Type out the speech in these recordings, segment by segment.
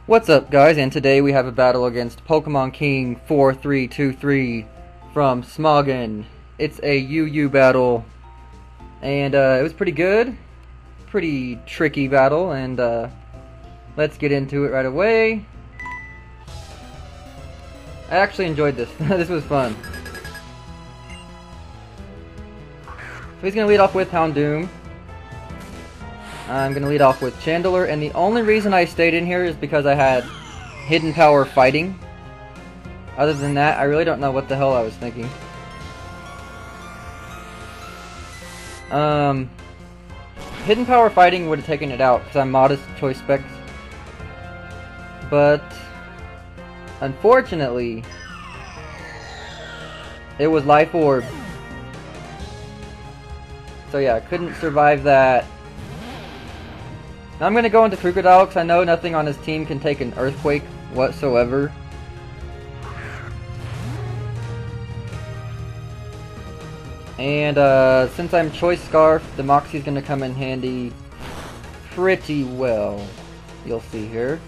What's up, guys? And today we have a battle against PokemonKing4323 from Smogon. It's a UU battle, and it was pretty good. Pretty tricky battle, and let's get into it right away. I actually enjoyed this. This was fun. So he's going to lead off with Houndoom. I'm going to lead off with Chandelure, and the only reason I stayed in here is because I had Hidden Power Fighting. Other than that, I really don't know what the hell I was thinking. Hidden Power Fighting would have taken it out, because I'm modest choice specs. But, unfortunately, it was Life Orb. So yeah, I couldn't survive that. Now I'm going to go into Crocodile because I know nothing on his team can take an Earthquake whatsoever. And since I'm Choice Scarf, the Moxie's going to come in handy pretty well. You'll see here.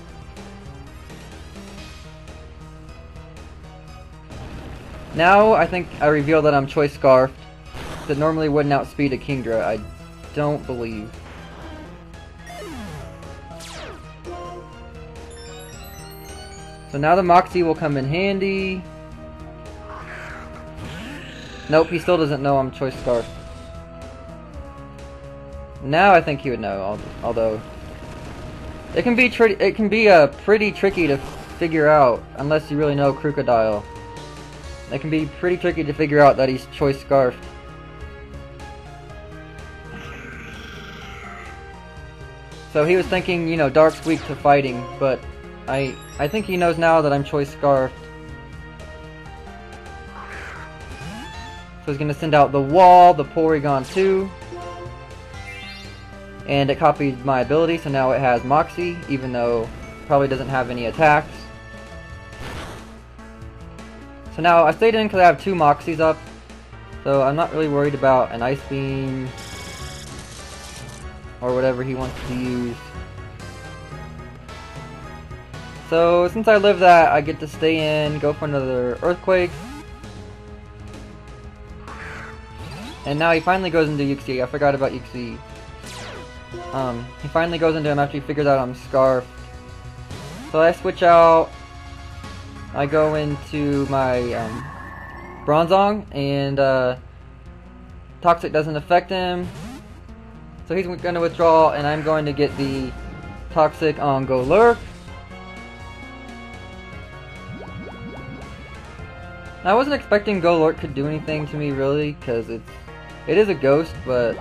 Now I think I reveal that I'm Choice Scarf. That normally wouldn't outspeed a Kingdra, I don't believe. So now the Moxie will come in handy. Nope, he still doesn't know I'm Choice Scarf. Now I think he would know, although it can be pretty tricky to figure out unless you really know Crocodile. It can be pretty tricky to figure out that he's Choice Scarf. So he was thinking, you know, Dark's weak to fighting, but I think he knows now that I'm Choice Scarf. So he's going to send out the Wall, the Porygon 2. And it copied my ability, so now it has Moxie, even though it probably doesn't have any attacks. So now I stayed in because I have 2 Moxies up. So I'm not really worried about an Ice Beam or whatever he wants to use. So since I live that, I get to stay in, go for another Earthquake. And now he finally goes into Uxie. I forgot about Uxie. He finally goes into him after he figures out I'm Scarfed. So I switch out. I go into my Bronzong, and Toxic doesn't affect him. So he's going to withdraw, and I'm going to get the Toxic on Golurk. I wasn't expecting Golurk could do anything to me really, because it is a ghost, but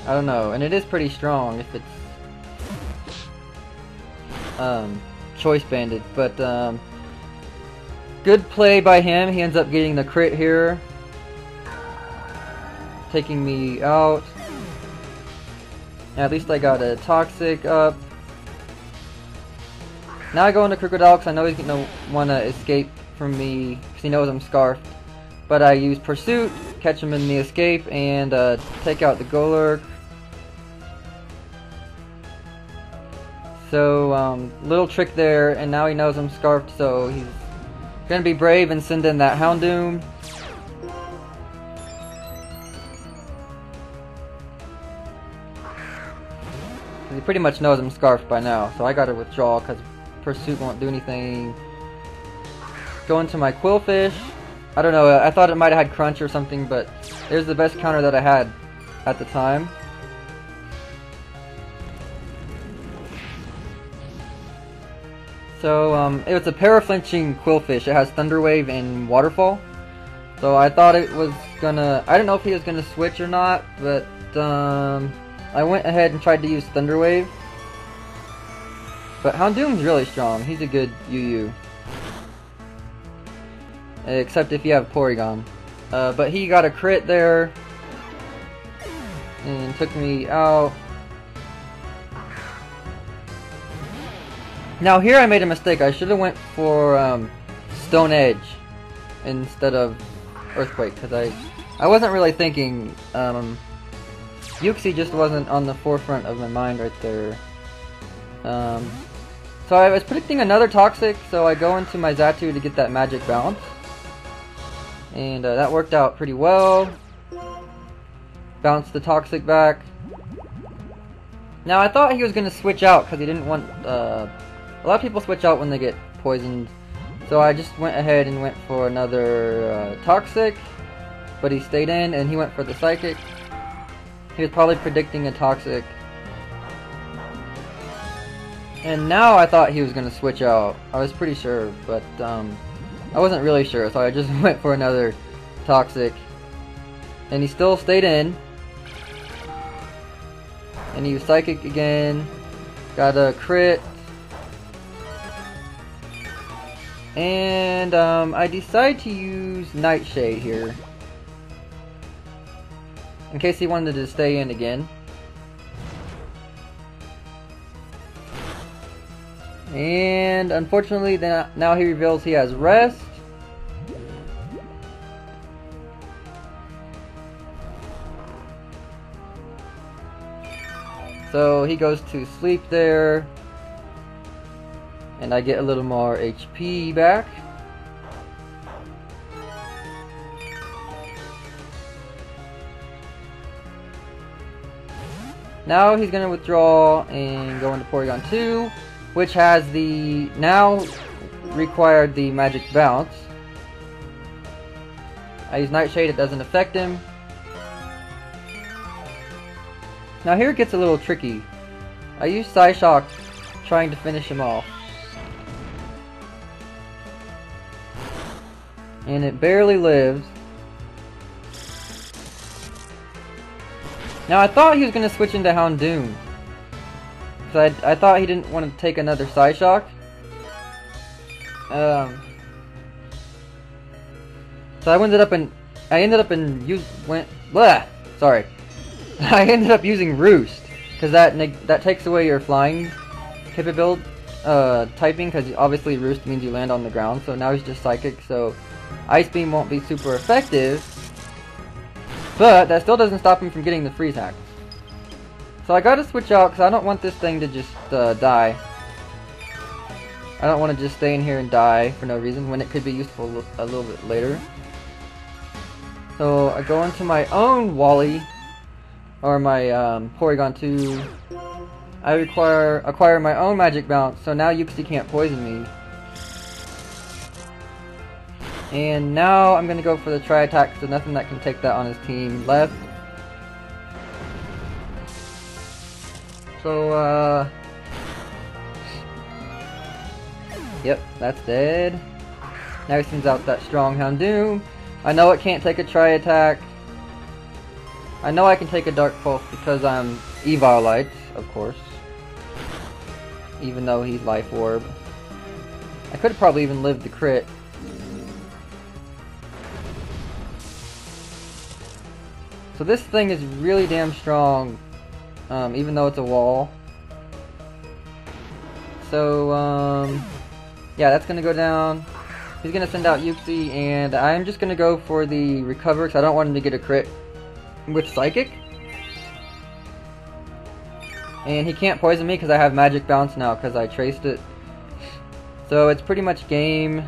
I don't know, and it is pretty strong if it's choice banded, but good play by him. He ends up getting the crit here, taking me out. At least I got a Toxic up. Now I go into Crocodile because I know he's going to want to escape from me because he knows I'm Scarfed. But I use Pursuit, catch him in the escape, and take out the Golurk. So, little trick there, and now he knows I'm Scarfed, so he's going to be brave and send in that Houndoom. He pretty much knows I'm Scarfed by now, so I gotta withdraw because Pursuit won't do anything. Go into my Quillfish. I don't know, I thought it might have had Crunch or something, but it was the best counter that I had at the time. So, it was a para-flinching Quillfish. It has Thunder Wave and Waterfall. So I thought it was gonna... I don't know if he was gonna switch or not, but I went ahead and tried to use Thunder Wave. But Houndoom's really strong. He's a good UU. Except if you have Porygon. But he got a crit there. And took me out. Now here I made a mistake. I should have went for Stone Edge instead of Earthquake. Because I wasn't really thinking... Uxie just wasn't on the forefront of my mind right there. So I was predicting another Toxic, so I go into my Xatu to get that Magic Bounce. And that worked out pretty well. Bounce the Toxic back. Now I thought he was going to switch out because he didn't want... a lot of people switch out when they get poisoned. So I just went ahead and went for another Toxic. But he stayed in and he went for the Psychic. He was probably predicting a Toxic. And now I thought he was going to switch out. I was pretty sure, but I wasn't really sure, so I just went for another Toxic. And he still stayed in. And he was Psychic again. Got a crit. And I decide to use Nightshade here. In case he wanted to stay in again. And unfortunately, now he reveals he has Rest. So he goes to sleep there. And I get a little more HP back. Now he's going to withdraw and go into Porygon 2, which has the now required the Magic Bounce. I use Nightshade, it doesn't affect him. Now here it gets a little tricky. I use Psyshock trying to finish him off. And it barely lives. Now I thought he was going to switch into Houndoom. So I thought he didn't want to take another Psyshock. So I ended up using Roost, because that takes away your flying capability typing, because obviously Roost means you land on the ground. So now he's just Psychic, so Ice Beam won't be super effective. But that still doesn't stop him from getting the Freeze Hack. So I gotta switch out because I don't want this thing to just die. I don't want to just stay in here and die for no reason when it could be useful a little bit later. So I go into my own Wally, or my Porygon 2. I acquire my own Magic Bounce, so now Uxie can't poison me. And now I'm going to go for the Tri-Attack, so nothing that can take that on his team left. So, yep, that's dead. Now he sends out that strong Houndoom. I know it can't take a Tri-Attack. I know I can take a Dark Pulse because I'm Eviolite, of course. Even though he's Life Orb. I could have probably even lived the crit. So this thing is really damn strong, even though it's a wall. So, yeah, that's going to go down. He's going to send out Uxie, and I'm just going to go for the Recover, because I don't want him to get a crit with Psychic. And he can't poison me because I have Magic Bounce now, because I traced it. So it's pretty much game.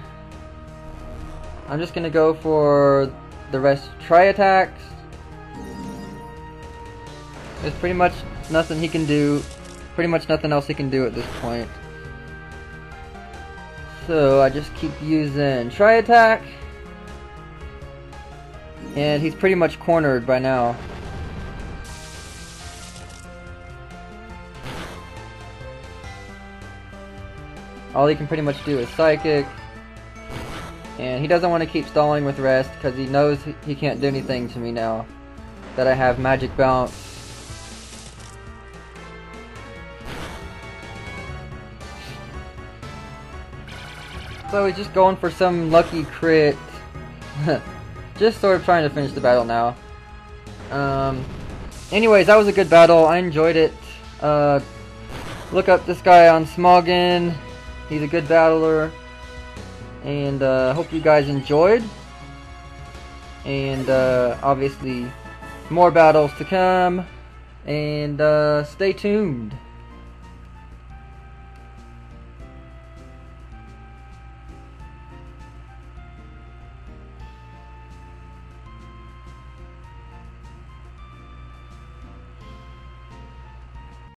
I'm just going to go for the rest Tri-Attacks. There's pretty much nothing he can do. Pretty much nothing else he can do at this point. So I just keep using Tri-Attack. And he's pretty much cornered by now. All he can pretty much do is Psychic. And he doesn't want to keep stalling with Rest because he knows he can't do anything to me now that I have Magic Bounce. So he's just going for some lucky crit. Just sort of trying to finish the battle now. Anyways, that was a good battle. I enjoyed it. Look up this guy on Smogon. He's a good battler. And hope you guys enjoyed. And obviously more battles to come. And stay tuned.